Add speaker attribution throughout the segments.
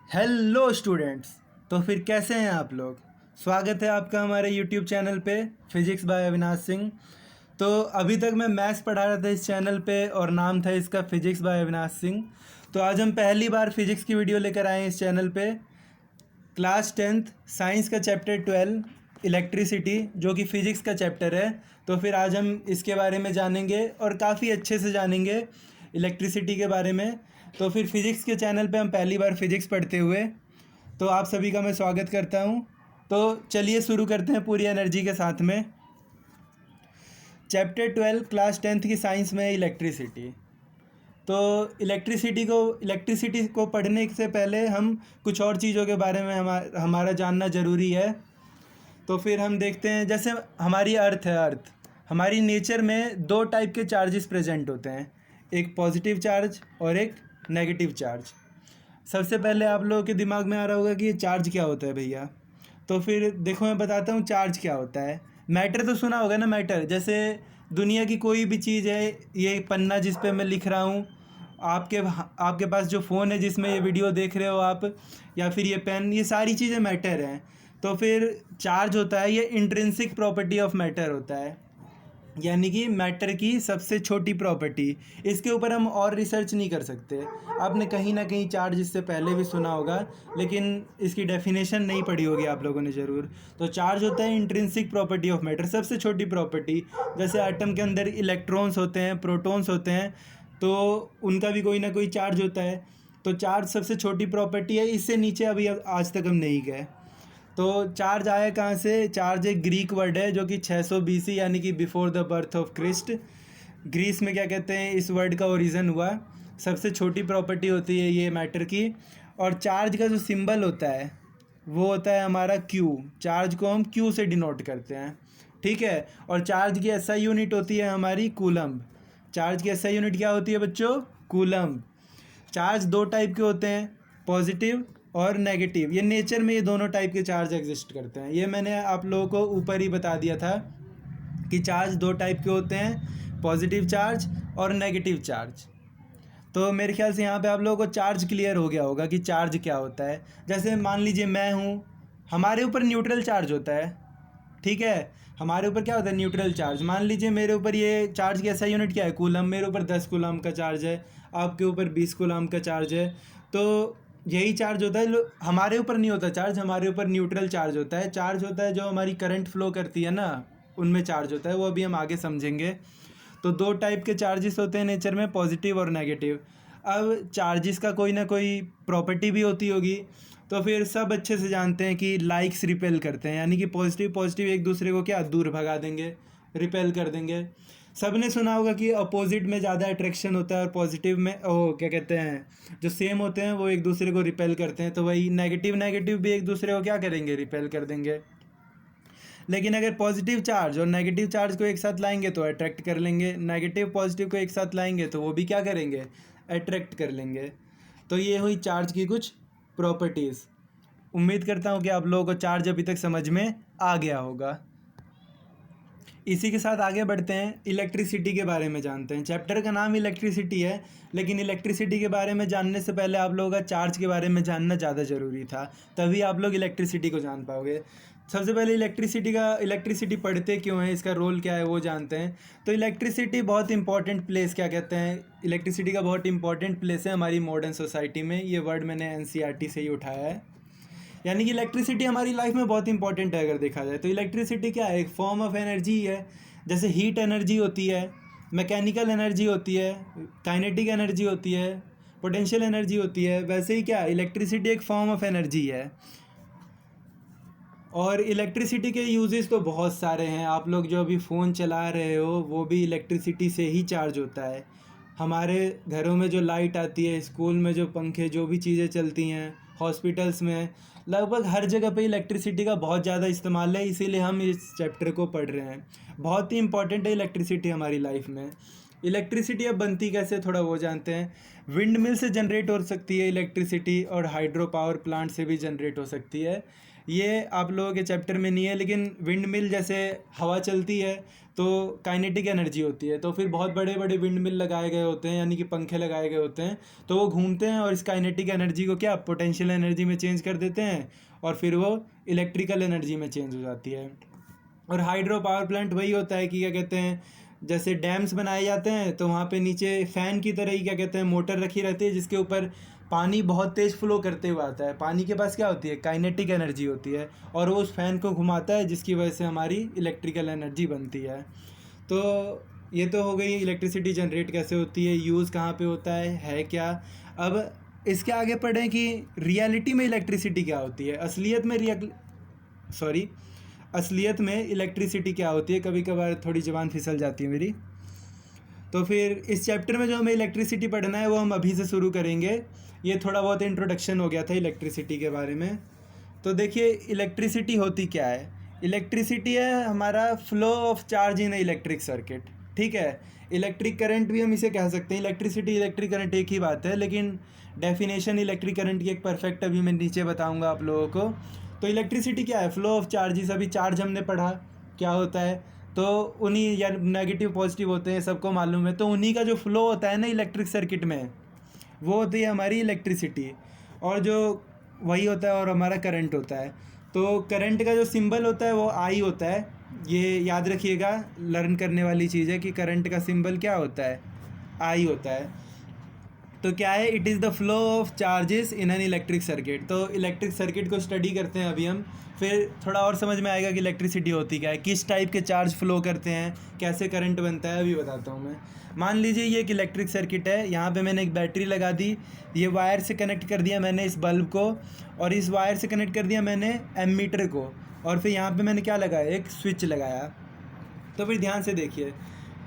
Speaker 1: Hello students. तो फिर कैसे हैं आप लोग। स्वागत है आपका हमारे यूट्यूब चैनल पे फिजिक्स बाय अविनाश सिंह। तो अभी तक मैं मैथ्स पढ़ा रहा था इस चैनल पे और नाम था इसका फिजिक्स बाय अविनाश सिंह। तो आज हम पहली बार फिजिक्स की वीडियो लेकर आए हैं इस चैनल पे। क्लास 10th साइंस का चैप्टर 12 इलेक्ट्रिसिटी, जो कि फ़िज़िक्स का चैप्टर है। तो फिर आज हम इसके बारे में जानेंगे और काफ़ी अच्छे से जानेंगे इलेक्ट्रिसिटी के बारे में। तो फिर फिज़िक्स के चैनल पे हम पहली बार फिज़िक्स पढ़ते हुए, तो आप सभी का मैं स्वागत करता हूँ। तो चलिए शुरू करते हैं पूरी एनर्जी के साथ में। चैप्टर 12 क्लास 10th की साइंस में इलेक्ट्रिसिटी। तो इलेक्ट्रिसिटी को पढ़ने से पहले हम कुछ और चीज़ों के बारे में हमारा जानना ज़रूरी है। तो फिर हम देखते हैं, जैसे हमारी अर्थ है, अर्थ हमारी नेचर में दो टाइप के चार्जेस प्रेजेंट होते हैं, एक पॉजिटिव चार्ज और एक नेगेटिव चार्ज। सबसे पहले आप लोगों के दिमाग में आ रहा होगा कि ये चार्ज क्या होता है भैया। तो फिर देखो मैं बताता हूँ चार्ज क्या होता है। मैटर तो सुना होगा ना, मैटर जैसे दुनिया की कोई भी चीज़ है, ये पन्ना जिस पे मैं लिख रहा हूँ, आपके पास जो फ़ोन है जिसमें ये वीडियो देख रहे हो आप, या फिर ये पेन, ये सारी चीज़ें मैटर हैं। तो फिर चार्ज होता है, ये इंट्रिंसिक प्रॉपर्टी ऑफ मैटर होता है, यानी कि मैटर की सबसे छोटी प्रॉपर्टी। इसके ऊपर हम और रिसर्च नहीं कर सकते। आपने कहीं ना कहीं चार्ज इससे पहले भी सुना होगा, लेकिन इसकी डेफिनेशन नहीं पढ़ी होगी आप लोगों ने ज़रूर। तो चार्ज होता है इंट्रिंसिक प्रॉपर्टी ऑफ मैटर, सबसे छोटी प्रॉपर्टी। जैसे एटम के अंदर इलेक्ट्रॉन्स होते हैं, प्रोटॉन्स होते हैं, तो उनका भी कोई ना कोई चार्ज होता है। तो चार्ज सबसे छोटी प्रॉपर्टी है, इससे नीचे अभी आज तक हम नहीं गए। तो चार्ज आया कहाँ से। चार्ज एक ग्रीक वर्ड है जो कि 600 BC यानी कि before the birth of Christ, Greece में क्या कहते हैं, इस वर्ड का ओरिजिन हुआ। सबसे छोटी प्रॉपर्टी होती है ये मैटर की। और चार्ज का जो सिंबल होता है वो होता है हमारा क्यू। चार्ज को हम क्यू से डिनोट करते हैं, ठीक है। और चार्ज की एसआई यूनिट होती है हमारी कूलम्ब। चार्ज की एसआई यूनिट क्या होती है बच्चों, कूलम्ब। चार्ज दो टाइप के होते हैं, पॉजिटिव और नेगेटिव। ये नेचर में ये दोनों टाइप के चार्ज एग्जिस्ट करते हैं। ये मैंने आप लोगों को ऊपर ही बता दिया था कि चार्ज दो टाइप के होते हैं, पॉजिटिव चार्ज और नेगेटिव चार्ज। तो मेरे ख्याल से यहाँ पे आप लोगों को चार्ज क्लियर हो गया होगा कि चार्ज क्या होता है। जैसे मान लीजिए मैं हूँ, हमारे ऊपर न्यूट्रल चार्ज होता है, ठीक है। हमारे ऊपर क्या होता है, न्यूट्रल चार्ज। मान लीजिए मेरे ऊपर ये चार्ज की एसआई यूनिट क्या है, कूलम। मेरे ऊपर 10 कूलम का चार्ज है, आपके ऊपर 20 कूलम का चार्ज है। तो यही चार्ज होता है, हमारे ऊपर नहीं होता चार्ज, हमारे ऊपर न्यूट्रल चार्ज होता है। चार्ज होता है जो हमारी करंट फ्लो करती है ना, उनमें चार्ज होता है, वो अभी हम आगे समझेंगे। तो दो टाइप के चार्जेस होते हैं नेचर में, पॉजिटिव और नेगेटिव। अब चार्जेस का कोई ना कोई प्रॉपर्टी भी होती होगी। तो फिर सब अच्छे से जानते हैं कि लाइक्स रिपेल करते हैं, यानी कि पॉजिटिव पॉजिटिव एक दूसरे को क्या दूर भगा देंगे, रिपेल कर देंगे। सब ने सुना होगा कि अपोजिट में ज़्यादा अट्रैक्शन होता है और पॉजिटिव में क्या कहते हैं, जो सेम होते हैं वो एक दूसरे को रिपेल करते हैं। तो वही नेगेटिव नेगेटिव भी एक दूसरे को क्या करेंगे, रिपेल कर देंगे। लेकिन अगर पॉजिटिव चार्ज और नेगेटिव चार्ज को एक साथ लाएंगे तो अट्रैक्ट कर लेंगे, नेगेटिव पॉजिटिव को एक साथ लाएंगे तो वो भी क्या करेंगे, अट्रैक्ट कर लेंगे। तो ये हुई चार्ज की कुछ प्रॉपर्टीज़। उम्मीद करता हूँ कि आप लोगों को चार्ज अभी तक समझ में आ गया होगा। इसी के साथ आगे बढ़ते हैं, इलेक्ट्रिसिटी के बारे में जानते हैं। चैप्टर का नाम इलेक्ट्रिसिटी है, लेकिन इलेक्ट्रिसिटी के बारे में जानने से पहले आप लोगों का चार्ज के बारे में जानना ज़्यादा ज़रूरी था, तभी आप लोग इलेक्ट्रिसिटी को जान पाओगे। सबसे पहले इलेक्ट्रिसिटी पढ़ते क्यों है, इसका रोल क्या है वो जानते हैं। तो इलेक्ट्रिसिटी बहुत इंपॉर्टेंट प्लेस, क्या कहते हैं, इलेक्ट्रिसिटी का बहुत इंपॉर्टेंट प्लेस है हमारी मॉडर्न सोसाइटी में। ये वर्ड मैंने NCERT से ही उठाया है। यानी कि इलेक्ट्रिसिटी हमारी लाइफ में बहुत इंपॉर्टेंट है अगर देखा जाए तो। इलेक्ट्रिसिटी क्या है, एक फॉर्म ऑफ एनर्जी है। जैसे हीट एनर्जी होती है, मैकेनिकल एनर्जी होती है, काइनेटिक एनर्जी होती है, पोटेंशियल एनर्जी होती है, वैसे ही क्या इलेक्ट्रिसिटी एक फॉर्म ऑफ एनर्जी है। और इलेक्ट्रिसिटी के यूजेस तो बहुत सारे हैं। आप लोग जो अभी फ़ोन चला रहे हो वो भी इलेक्ट्रिसिटी से ही चार्ज होता है। हमारे घरों में जो लाइट आती है, स्कूल में जो पंखे, जो भी चीज़ें चलती हैं, हॉस्पिटल्स में, लगभग हर जगह पे इलेक्ट्रिसिटी का बहुत ज़्यादा इस्तेमाल है। इसीलिए हम इस चैप्टर को पढ़ रहे हैं। बहुत ही इंपॉर्टेंट है इलेक्ट्रिसिटी हमारी लाइफ में। इलेक्ट्रिसिटी अब बनती कैसे, थोड़ा वो जानते हैं। विंड मिल से जनरेट हो सकती है इलेक्ट्रिसिटी, और हाइड्रो पावर प्लांट से भी जनरेट हो सकती है। ये आप लोगों के चैप्टर में नहीं है, लेकिन विंड मिल जैसे हवा चलती है तो काइनेटिक एनर्जी होती है, तो फिर बहुत बड़े बड़े विंड मिल लगाए गए होते हैं, यानी कि पंखे लगाए गए होते हैं, तो वो घूमते हैं और इस काइनेटिक एनर्जी को क्या पोटेंशियल एनर्जी में चेंज कर देते हैं और फिर वो इलेक्ट्रिकल एनर्जी में चेंज हो जाती है। और हाइड्रो पावर प्लांट वही होता है कि क्या कहते हैं, जैसे डैम्स बनाए जाते हैं तो वहाँ पे नीचे फ़ैन की तरह ही क्या कहते हैं मोटर रखी रहती है, जिसके ऊपर पानी बहुत तेज़ फ्लो करते हुए आता है। पानी के पास क्या होती है, काइनेटिक एनर्जी होती है, और वो उस फ़ैन को घुमाता है, जिसकी वजह से हमारी इलेक्ट्रिकल एनर्जी बनती है। तो ये तो हो गई इलेक्ट्रिसिटी जनरेट कैसे होती है, यूज़ कहाँ पे होता है क्या। अब इसके आगे पढ़ें कि रियलिटी में इलेक्ट्रिसिटी क्या होती है, असलियत में इलेक्ट्रिसिटी क्या होती है। कभी कभार थोड़ी ज़बान फिसल जाती है मेरी। तो फिर इस चैप्टर में जो हमें इलेक्ट्रिसिटी पढ़ना है वो हम अभी से शुरू करेंगे। ये थोड़ा बहुत इंट्रोडक्शन हो गया था इलेक्ट्रिसिटी के बारे में। तो देखिए इलेक्ट्रिसिटी होती क्या है। इलेक्ट्रिसिटी है हमारा flow of charge in electric circuit, ठीक है। इलेक्ट्रिक करंट भी हम इसे कह सकते हैं। इलेक्ट्रिसिटी इलेक्ट्रिक करंट एक ही बात है, लेकिन डेफिनेशन इलेक्ट्रिक करंट की एक परफेक्ट अभी मैं नीचे बताऊंगा आप लोगों को। तो इलेक्ट्रिसिटी क्या है, फ्लो ऑफ चार्जेस। अभी चार्ज हमने पढ़ा क्या होता है, तो उन्हीं या नेगेटिव पॉजिटिव होते हैं, सबको मालूम है। तो उन्हीं का जो फ्लो होता है ना इलेक्ट्रिक सर्किट में, वो होती है हमारी इलेक्ट्रिसिटी। और जो वही होता है और हमारा करंट होता है। तो करंट का जो सिंबल होता है वो आई होता है। ये याद रखिएगा, लर्न करने वाली चीज़ है कि करंट का सिंबल क्या होता है, आई होता है। तो क्या है, it is the flow of charges in an electric circuit. तो इलेक्ट्रिक सर्किट को स्टडी करते हैं अभी हम, फिर थोड़ा और समझ में आएगा कि इलेक्ट्रिसिटी होती क्या है, किस टाइप के चार्ज फ्लो करते हैं, कैसे करंट बनता है, अभी बताता हूँ मैं। मान लीजिए ये एक इलेक्ट्रिक सर्किट है, यहाँ पे मैंने एक बैटरी लगा दी, ये वायर से कनेक्ट कर दिया मैंने इस बल्ब को, और इस वायर से कनेक्ट कर दिया मैंने एमीटर को, और फिर यहाँ पे मैंने क्या लगाया, एक स्विच लगाया। तो फिर ध्यान से देखिए,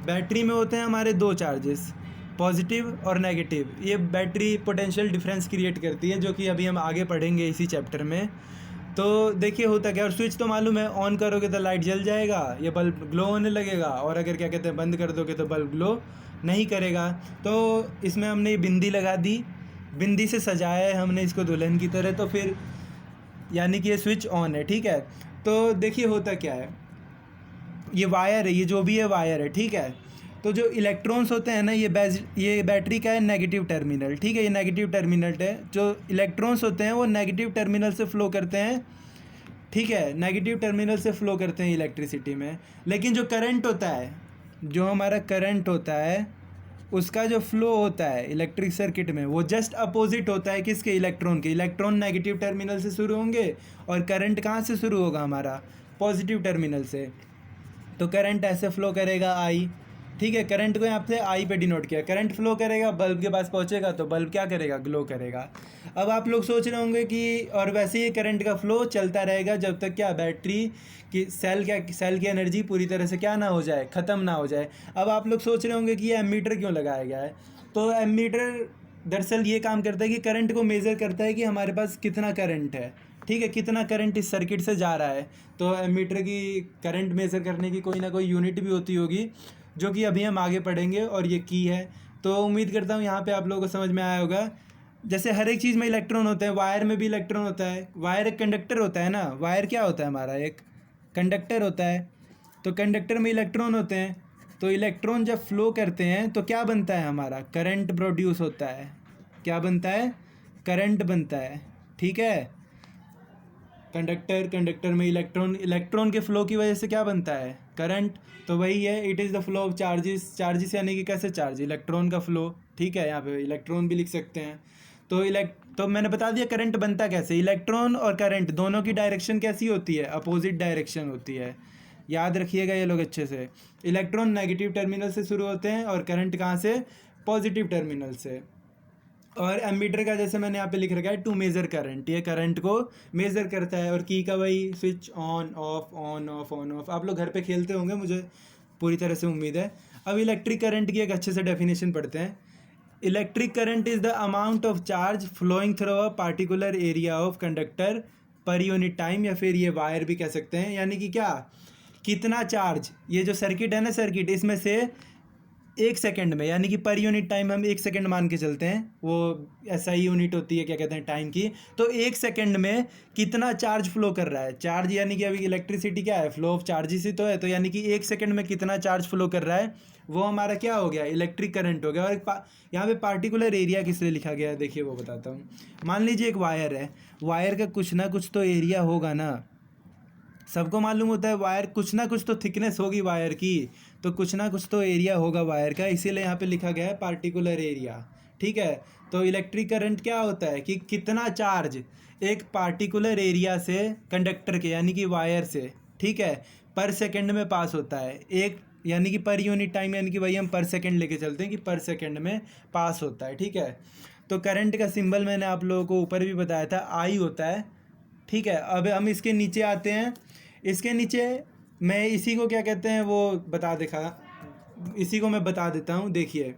Speaker 1: बैटरी में होते हैं हमारे दो चार्जेस, पॉजिटिव और नेगेटिव। ये बैटरी पोटेंशियल डिफरेंस क्रिएट करती है, जो कि अभी हम आगे पढ़ेंगे इसी चैप्टर में। तो देखिए होता क्या, और स्विच तो मालूम है, ऑन करोगे तो लाइट जल जाएगा, ये बल्ब ग्लो होने लगेगा, और अगर क्या कहते हैं बंद कर दोगे तो बल्ब ग्लो नहीं करेगा। तो इसमें हमने बिंदी लगा दी, बिंदी से सजाया है हमने इसको दुल्हन की तरह, तो फिर यानी कि ये स्विच ऑन है, ठीक है। तो देखिए होता क्या है, ये वायर है, ये जो भी है वायर है, ठीक है। तो जो इलेक्ट्रॉन्स होते हैं ना, ये बैटरी का है नेगेटिव टर्मिनल, ठीक है, ये नेगेटिव टर्मिनल है। जो इलेक्ट्रॉन्स होते हैं वो नेगेटिव टर्मिनल से फ्लो करते हैं, ठीक है, नेगेटिव टर्मिनल से फ्लो करते हैं इलेक्ट्रिसिटी में। लेकिन जो करंट होता है, जो हमारा करंट होता है, उसका जो फ्लो होता है इलेक्ट्रिक सर्किट में, वो जस्ट अपोजिट होता है किसके, इलेक्ट्रॉन के। इलेक्ट्रॉन नेगेटिव टर्मिनल से शुरू होंगे और करंट कहाँ से शुरू होगा हमारा, पॉजिटिव टर्मिनल से। तो करंट ऐसे फ्लो करेगा आई, ठीक है। करंट को यहाँ पे आई पे डिनोट किया, करंट फ्लो करेगा, बल्ब के पास पहुँचेगा तो बल्ब क्या करेगा, ग्लो करेगा। अब आप लोग सोच रहे होंगे कि और वैसे ही करंट का फ्लो चलता रहेगा जब तक क्या बैटरी की सेल की एनर्जी पूरी तरह से क्या ना हो जाए, ख़त्म ना हो जाए। अब आप लोग सोच रहे होंगे कि ये एमीटर क्यों लगाया गया है। तो एमीटर दरअसल ये काम करता है कि करंट को मेज़र करता है कि हमारे पास कितना करंट है, ठीक है, कितना करंट इस सर्किट से जा रहा है। तो एमीटर की करंट मेज़र करने की कोई ना कोई यूनिट भी होती होगी, जो कि अभी हम आगे पढ़ेंगे, और ये की है। तो उम्मीद करता हूँ यहाँ पे आप लोगों को समझ में आया होगा। जैसे हर एक चीज़ में इलेक्ट्रॉन होते हैं, वायर में भी इलेक्ट्रॉन होता है। वायर एक कंडक्टर होता है ना, वायर क्या होता है हमारा, एक कंडक्टर होता है। तो कंडक्टर में इलेक्ट्रॉन होते हैं, तो इलेक्ट्रॉन जब फ्लो करते हैं तो क्या बनता है हमारा, करंट प्रोड्यूस होता है। क्या बनता है, करंट बनता है, ठीक है। कंडक्टर में इलेक्ट्रॉन के फ्लो की वजह से क्या बनता है, करंट। तो वही है, it is the flow of charges यानी कि कैसे चार्ज, इलेक्ट्रॉन का फ्लो, ठीक है। यहाँ पे इलेक्ट्रॉन भी लिख सकते हैं। तो मैंने बता दिया करंट बनता कैसे, इलेक्ट्रॉन और करंट दोनों की डायरेक्शन कैसी होती है, अपोजिट डायरेक्शन होती है। याद रखिएगा ये लोग अच्छे से। इलेक्ट्रॉन नेगेटिव टर्मिनल से शुरू होते हैं और करंट कहाँ से, पॉजिटिव टर्मिनल से। और एमीटर का जैसे मैंने यहाँ पे लिख रखा है टू मेज़र करंट, ये करंट को मेज़र करता है। और की का वही switch on off on off on off. आप लोग घर पे खेलते होंगे, मुझे पूरी तरह से उम्मीद है। अब इलेक्ट्रिक करंट की एक अच्छे से डेफिनेशन पढ़ते हैं। Electric current is the amount of charge flowing through a particular area of conductor per unit time, या फिर ये वायर भी कह सकते हैं। यानी कि क्या, कितना चार्ज, ये जो सर्किट है ना सर्किट, इसमें से एक सेकंड में, यानी कि पर यूनिट टाइम हम एक सेकंड मान के चलते हैं, वो SI यूनिट होती है क्या कहते हैं टाइम की। तो एक सेकंड में कितना चार्ज फ्लो कर रहा है, चार्ज यानी कि अभी इलेक्ट्रिसिटी क्या है, फ्लो ऑफ चार्जेस ही तो है। तो यानी कि एक सेकंड में कितना चार्ज फ्लो कर रहा है, वो हमारा क्या हो गया, इलेक्ट्रिक करंट हो गया। और यहाँ पे पार्टिकुलर एरिया किस लिए लिखा गया है, देखिए वो बताता हूँ। मान लीजिए एक वायर है, वायर का कुछ ना कुछ तो एरिया होगा ना, सबको मालूम होता है वायर कुछ ना कुछ तो थिकनेस होगी वायर की, तो कुछ ना कुछ तो एरिया होगा वायर का, इसीलिए यहाँ पे लिखा गया है पार्टिकुलर एरिया। ठीक है, तो इलेक्ट्रिक करंट क्या होता है कि कितना चार्ज एक पार्टिकुलर एरिया से कंडक्टर के यानी कि वायर से, ठीक है, पर सेकंड में पास होता है। एक यानी कि पर यूनिट टाइम, यानी कि वही हम पर सेकंड लेके चलते हैं कि पर सेकंड में पास होता है। ठीक है, तो करंट का सिंबल मैंने आप लोगों को ऊपर भी बताया था, आई होता है। ठीक है, अब हम इसके नीचे आते हैं। इसके नीचे मैं इसी को क्या कहते हैं वो इसी को मैं बता देता हूँ। देखिए,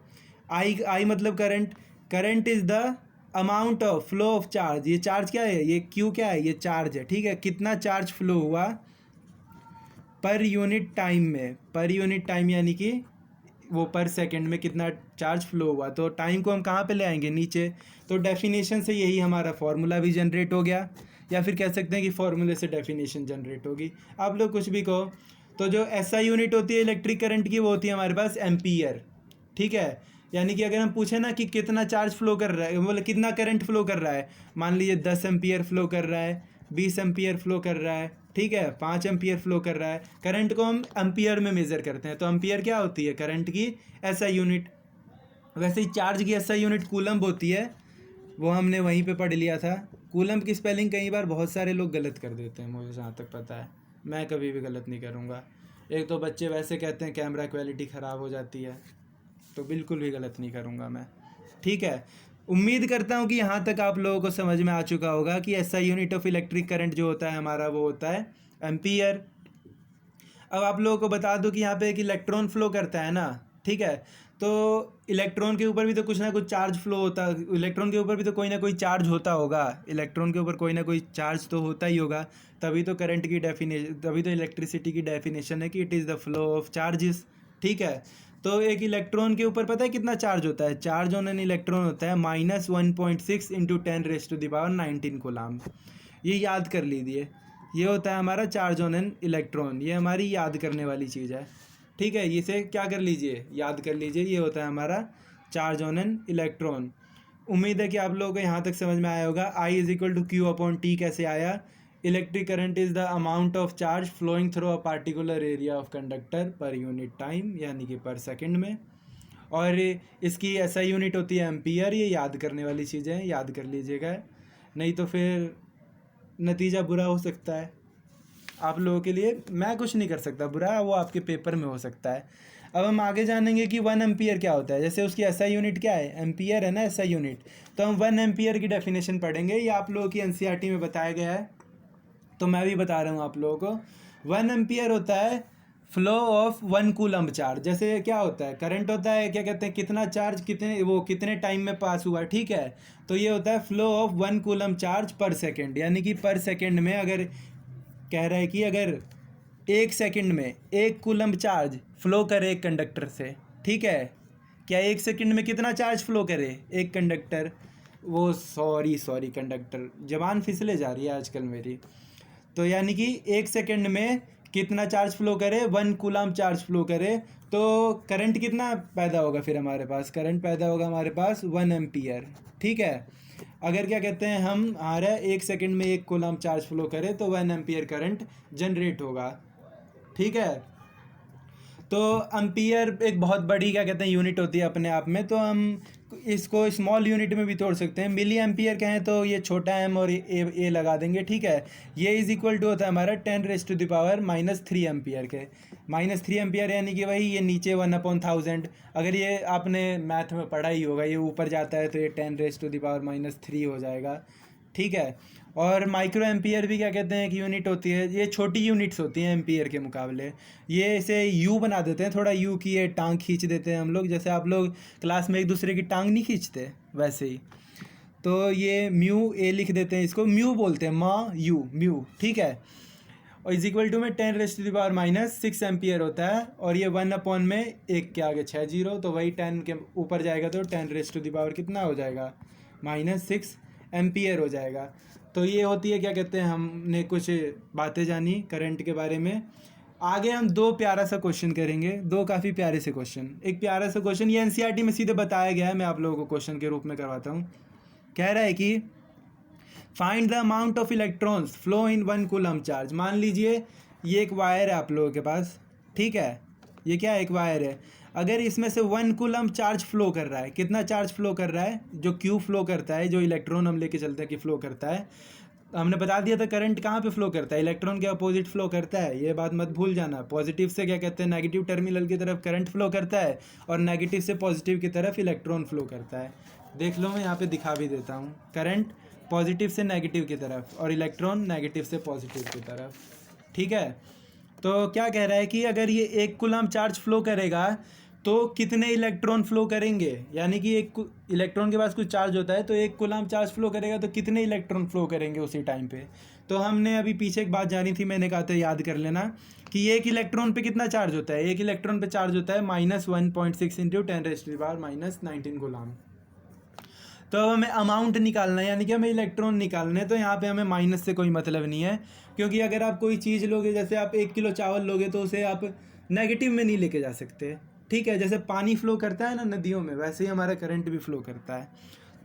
Speaker 1: आई मतलब current, current is the amount of flow of charge. ये चार्ज क्या है, ये क्यू क्या है, ये चार्ज है। ठीक है, कितना चार्ज फ्लो हुआ पर यूनिट टाइम में, पर यूनिट टाइम यानी कि वो पर सेकंड में कितना चार्ज फ्लो हुआ। तो टाइम को हम कहाँ पे ले आएंगे, नीचे। तो डेफिनेशन से यही हमारा फॉर्मूला भी जनरेट हो गया, या फिर कह सकते हैं कि फॉर्मूले से डेफिनेशन जनरेट होगी, आप लोग कुछ भी कहो। तो जो SI यूनिट होती है इलेक्ट्रिक करंट की, वो होती है हमारे पास एम्पियर। ठीक है, यानी कि अगर हम पूछे ना कि कितना चार्ज फ्लो कर रहा है, मतलब कितना करंट फ्लो कर रहा है, मान लीजिए 10 एम्पियर फ्लो कर रहा है, 20 एम्पियर फ्लो कर रहा है, ठीक है, 5 एम्पियर फ्लो कर रहा है। करंट को हम एम्पियर में मेज़र करते हैं, तो एम्पियर क्या होती है, करंट की SI यूनिट। वैसे ही चार्ज की SI यूनिट कूलम्ब होती है, वो हमने वहीं पे पढ़ लिया था। कूलम्ब की स्पेलिंग कई बार बहुत सारे लोग गलत कर देते हैं, मुझे जहाँ तक पता है, मैं कभी भी गलत नहीं करूँगा। एक तो बच्चे वैसे कहते हैं कैमरा क्वालिटी ख़राब हो जाती है, तो बिल्कुल भी गलत नहीं करूँगा मैं। ठीक है, उम्मीद करता हूँ कि यहाँ तक आप लोगों को समझ में आ चुका होगा कि SI unit of electric current जो होता है हमारा, वो होता है एम्पियर। अब आप लोगों को बता दूं कि यहाँ पे एक इलेक्ट्रॉन फ्लो करता है ना, ठीक है, तो इलेक्ट्रॉन के ऊपर भी तो कुछ ना कुछ चार्ज फ्लो होता है, इलेक्ट्रॉन के ऊपर भी तो कोई ना कोई चार्ज होता होगा, इलेक्ट्रॉन के ऊपर कोई ना कोई चार्ज तो होता ही होगा। तभी तो करंट की डेफिनेशन, तभी तो इलेक्ट्रिसिटी की डेफिनेशन है कि it is the flow of charges. ठीक है, तो एक इलेक्ट्रॉन के ऊपर पता है कितना चार्ज होता है, चार्ज ऑन एन इलेक्ट्रॉन होता है -1.6 इंटू 10⁻⁹ कूलम्ब। ये याद कर लीजिए, ये होता है हमारा चार्ज ऑन एन इलेक्ट्रॉन, ये हमारी याद करने वाली चीज़ है। ठीक है, इसे क्या कर लीजिए, याद कर लीजिए, ये होता है हमारा चार्ज ऑन एन इलेक्ट्रॉन। उम्मीद है कि आप लोगों को यहाँ तक समझ में आया होगा। I = Q/T कैसे आया, electric current is the amount of charge flowing through a particular area of conductor per unit time, यानी कि पर सेकेंड में। और इसकी SI यूनिट होती है एम्पियर। ये याद करने वाली चीज़ें हैं, याद कर लीजिएगा, नहीं तो फिर नतीजा बुरा हो सकता है आप लोगों के लिए। मैं कुछ नहीं कर सकता बुरा, वो आपके पेपर में हो सकता है। अब हम आगे जानेंगे कि 1 एम्पियर क्या होता है। जैसे उसकी SI यूनिट क्या है, एम्पियर है ना SI यूनिट, तो हम 1 एम्पियर की डेफिनेशन पढ़ेंगे। ये आप लोगों की NCERT में बताया गया है, तो मैं भी बता रहा हूँ आप लोगों को। 1 एम्पियर होता है फ्लो ऑफ 1 कूलम्ब चार्ज। जैसे क्या होता है, करंट होता है, क्या कहते हैं, कितना चार्ज कितने टाइम में पास हुआ। ठीक है, तो ये होता है फ्लो ऑफ 1 कूलम्ब चार्ज पर सेकेंड, यानी कि पर सेकेंड में अगर कह रहा है कि अगर एक सेकंड में 1 कूलम्ब चार्ज फ्लो करे एक कंडक्टर से, ठीक है, क्या 1 सेकंड में कितना चार्ज फ्लो करे एक कंडक्टर, वो सॉरी कंडक्टर, जबान फिसले जा रही है आजकल मेरी। तो यानी कि 1 सेकंड में कितना चार्ज फ्लो करे, 1 कूलम्ब चार्ज फ्लो करे, तो करंट कितना पैदा होगा, फिर हमारे पास करंट पैदा होगा हमारे पास 1 एम्पियर। ठीक है, अगर क्या कहते हैं हम हमारा 1 सेकंड में 1 कूलम्ब चार्ज फ्लो करे तो 1 एम्पियर करंट जनरेट होगा। ठीक है, तो एम्पियर एक बहुत बड़ी क्या कहते हैं यूनिट होती है अपने आप में, तो हम इसको स्मॉल यूनिट में भी तोड़ सकते हैं। मिली एम्पियर कहें तो ये छोटा m और ए लगा देंगे। ठीक है, ये = होता है हमारा 10⁻³ एम्पियर के। -3 एम्पियर यानी कि वही ये नीचे 1/1000। अगर ये आपने मैथ में पढ़ा ही होगा, ये ऊपर जाता है तो ये 10⁻³ हो जाएगा। ठीक है, और माइक्रो एम्पियर भी क्या कहते हैं एक यूनिट होती है। ये छोटी यूनिट्स होती हैं एम्पियर के मुकाबले। ये इसे यू बना देते हैं, थोड़ा यू की ये टांग खींच देते हैं हम लोग, जैसे आप लोग क्लास में एक दूसरे की टांग नहीं खींचते वैसे ही। तो ये म्यू ए लिख देते हैं, इसको म्यू बोलते हैं, म्यू। ठीक है, और इज इक्वल टू में 10⁻⁻6 एम्पियर होता है, और ये 1 में 1 के आगे 6 जीरो, तो वही 10 के ऊपर जाएगा तो 10⁻⁻ कितना हो जाएगा, -6 एम्पियर हो जाएगा। तो ये होती है, क्या कहते हैं, हमने कुछ बातें जानी करंट के बारे में। आगे हम दो प्यारा सा क्वेश्चन करेंगे, दो काफ़ी प्यारे से क्वेश्चन। एक प्यारा सा क्वेश्चन ये एनसीईआरटी में सीधे बताया गया है, मैं आप लोगों को क्वेश्चन के रूप में करवाता हूँ। कह रहा है कि find the amount of electrons flow in 1 coulomb charge. मान लीजिए ये एक वायर है आप लोगों के पास, ठीक है, ये क्या है, एक वायर है। अगर इसमें से 1 कूलम चार्ज फ्लो कर रहा है, कितना चार्ज फ्लो कर रहा है, जो क्यू फ्लो करता है, जो इलेक्ट्रॉन हम लेके चलते हैं कि फ्लो करता है। हमने बता दिया था करंट कहाँ पे फ्लो करता है, इलेक्ट्रॉन के अपोजिट फ्लो करता है, ये बात मत भूल जाना। पॉजिटिव से क्या कहते हैं, नेगेटिव टर्मिनल की तरफ करंट फ्लो करता है, और नेगेटिव से पॉजिटिव की तरफ इलेक्ट्रॉन फ्लो करता है। देख लो, मैं यहाँ पे दिखा भी देता हूँ, करंट पॉजिटिव से नेगेटिव की तरफ और इलेक्ट्रॉन नेगेटिव से पॉजिटिव की तरफ, ठीक है। तो क्या कह रहा है कि अगर ये 1 कूलम चार्ज फ्लो करेगा तो कितने इलेक्ट्रॉन फ्लो करेंगे, यानी कि एक इलेक्ट्रॉन के पास कुछ चार्ज होता है तो 1 कूलम चार्ज फ्लो करेगा तो कितने इलेक्ट्रॉन फ्लो करेंगे उसी टाइम पे। तो हमने अभी पीछे एक बात जानी थी, मैंने कहा था याद कर लेना कि एक इलेक्ट्रॉन पे कितना चार्ज होता है, एक इलेक्ट्रॉन पे चार्ज होता है -1.6 × 10⁻⁻⁻19 कूलम। तो अब हमें अमाउंट निकालना है, यानी कि हमें इलेक्ट्रॉन निकालने हैं। तो यहाँ पे हमें माइनस से कोई मतलब नहीं है, क्योंकि अगर आप कोई चीज़ लोगे, जैसे आप 1 किलो चावल लोगे तो उसे आप नेगेटिव में नहीं लेके जा सकते, ठीक है। जैसे पानी फ्लो करता है ना नदियों में, वैसे ही हमारा करंट भी फ्लो करता है।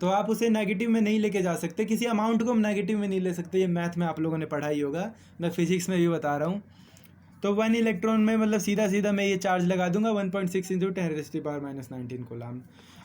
Speaker 1: तो आप उसे नेगेटिव में नहीं लेके जा सकते, किसी अमाउंट को हम नेगेटिव में नहीं ले सकते। ये मैथ में आप लोगों ने पढ़ा ही होगा, मैं फिजिक्स में भी बता रहा हूँ। तो 1 इलेक्ट्रॉन में मतलब सीधा सीधा मैं ये चार्ज लगा दूंगा 1.6 × 10⁻⁻19 कूलम।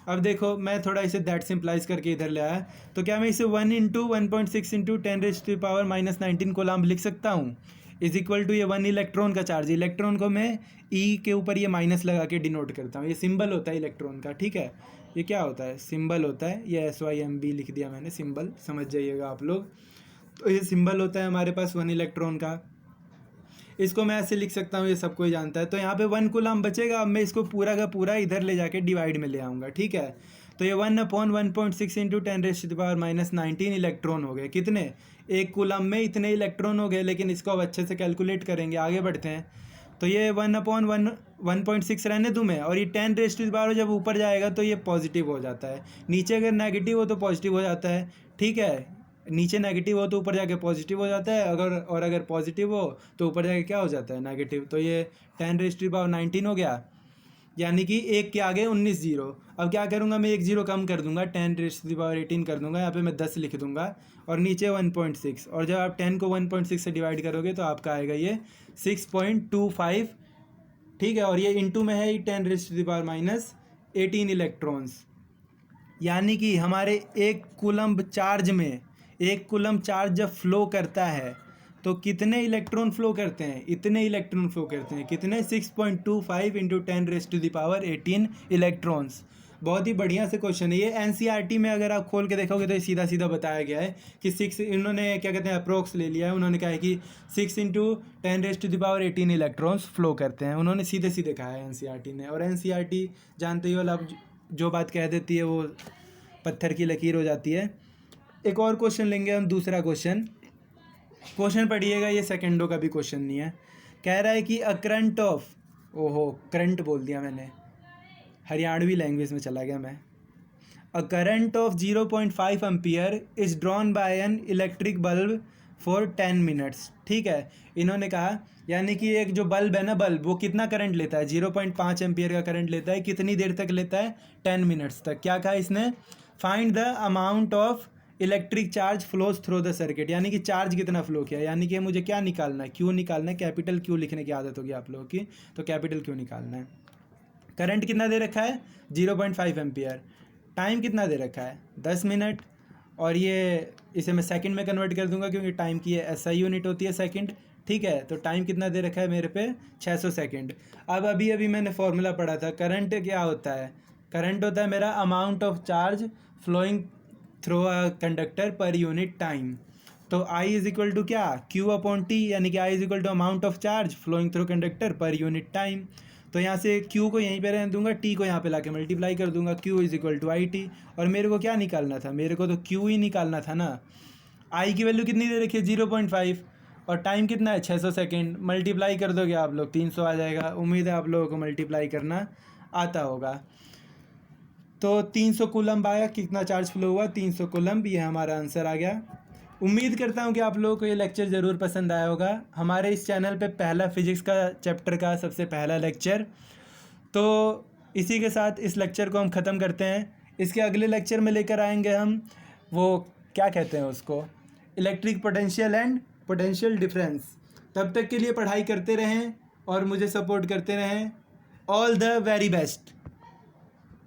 Speaker 1: अब देखो, मैं थोड़ा इसे दैट सिंप्लाइज करके इधर ले आया, तो क्या मैं इसे 1 × 1.6 × 10⁻⁻19 कूलम लिख सकता हूँ, इज इक्वल टू ये 1 इलेक्ट्रॉन का चार्ज। इलेक्ट्रॉन को मैं ई के ऊपर ये माइनस लगा के डिनोट करता हूँ, ये सिंबल होता है इलेक्ट्रॉन का, ठीक है। ये क्या होता है, सिंबल होता है, ये SYMB लिख दिया मैंने, सिंबल समझ जाइएगा आप लोग। तो ये सिंबल होता है हमारे पास 1 इलेक्ट्रॉन का, इसको मैं ऐसे लिख सकता हूँ, ये सबको ही जानता है। तो यहाँ पे 1 कूलम बचेगा, अब मैं इसको पूरा का पूरा इधर ले जाके डिवाइड में ले आऊँगा, ठीक है। तो ये 1/1.6 × 10⁻⁻19 इलेक्ट्रॉन हो गए। कितने, 1 कूलम में इतने इलेक्ट्रॉन हो गए, लेकिन इसको अब अच्छे से कैलकुलेट करेंगे, आगे बढ़ते हैं। तो ये 1/1.6 रहने दूँ मैं, और ये 10⁻⁻ जब ऊपर जाएगा तो ये पॉजिटिव हो जाता है, नीचे अगर नेगेटिव हो तो पॉजिटिव हो जाता है, ठीक है। नीचे नेगेटिव हो तो ऊपर जाके पॉजिटिव हो जाता है, अगर पॉजिटिव हो तो ऊपर जाके क्या हो जाता है, नेगेटिव। तो ये 10⁻19 हो गया, यानी कि 1 के आगे 19 जीरो। अब क्या करूँगा, मैं 1 जीरो कम कर दूंगा, 10⁻18 कर दूंगा, यहाँ पे मैं 10 लिख दूंगा, और नीचे 1.6। और जब आप 10 को 1.6 से डिवाइड करोगे तो आपका आएगा ये 6.25, ठीक है। और ये इंटू में है 10⁻18 इलेक्ट्रॉन्स, यानी कि हमारे 1 कूलम चार्ज में, 1 कूलम चार्ज जब फ्लो करता है तो कितने इलेक्ट्रॉन फ्लो करते हैं, इतने इलेक्ट्रॉन फ्लो करते हैं, कितने, 6.25 × 10⁻18 इलेक्ट्रॉन्स। बहुत ही बढ़िया से क्वेश्चन है ये। एनसीईआरटी में अगर आप खोल के देखोगे तो ये सीधा सीधा बताया गया है कि 6, इन्होंने क्या कहते हैं अप्रोक्स ले लिया है, उन्होंने कहा है कि 6 × 10⁻18 इलेक्ट्रॉन्स फ्लो करते हैं, उन्होंने सीधे सीधे कहा है एनसीईआरटी ने। और एनसीईआरटी जानते ही हो, अब जो बात कह देती है वो पत्थर की लकीर हो जाती है। एक और क्वेश्चन लेंगे हम, दूसरा क्वेश्चन पढ़िएगा, ये सेकंडों का भी क्वेश्चन नहीं है। कह रहा है कि अ करंट ऑफ, ओहो करंट बोल दिया मैंने, हरियाणवी लैंग्वेज में चला गया मैं। A current of 0.5 ampere is drawn by an electric bulb for 10 minutes, ठीक है। इन्होंने कहा, यानी कि एक जो बल्ब है ना, बल्ब वो कितना करंट लेता है, 0.5 एम्पियर का करंट लेता है, कितनी देर तक लेता है, 10 मिनट्स तक। क्या कहा इसने, find the amount of electric charge flows through the circuit, यानी कि चार्ज कितना फ्लो किया, यानी कि मुझे क्या निकालना है, क्यू निकालना है। कैपिटल क्यू लिखने की आदत होगी आप लोगों की, तो कैपिटल क्यू निकालना है। करंट कितना दे रखा है, 0.5 एम्पियर, टाइम कितना दे रखा है, 10 मिनट, और ये इसे मैं सेकंड में कन्वर्ट कर दूंगा क्योंकि टाइम की SI यूनिट होती है सेकंड, ठीक है। तो टाइम कितना दे रखा है मेरे पे, 600 सेकंड। अब अभी मैंने फॉर्मूला पढ़ा था, करंट क्या होता है, करंट होता है मेरा amount of charge flowing through a conductor per unit time. तो I इज इक्वल टू क्या, Q/T, यानी कि I is equal to amount of charge flowing through conductor per unit time. तो यहाँ से Q को यहीं पे रहने दूंगा, T को यहाँ पे लाके मल्टीप्लाई कर दूंगा, Q is equal to IT। और मेरे को क्या निकालना था, मेरे को तो Q ही निकालना था ना। I की वैल्यू कितनी दे रखी है, 0.5, और टाइम कितना है 600 सेकेंड। मल्टीप्लाई कर दोगे आप लोग 300 आ जाएगा। उम्मीद है आप लोगों को मल्टीप्लाई करना आता होगा। तो 300 कूलम्ब आया, कितना चार्ज फ्लो हुआ 300 कूलम्ब, ये हमारा आंसर आ गया। उम्मीद करता हूँ कि आप लोगों को ये लेक्चर ज़रूर पसंद आया होगा। हमारे इस चैनल पे पहला फिज़िक्स का चैप्टर का सबसे पहला लेक्चर। तो इसी के साथ इस लेक्चर को हम ख़त्म करते हैं। इसके अगले लेक्चर में लेकर आएंगे हम वो क्या कहते हैं उसको, electric potential and potential difference. तब तक के लिए पढ़ाई करते रहें और मुझे सपोर्ट करते रहें। All the very best.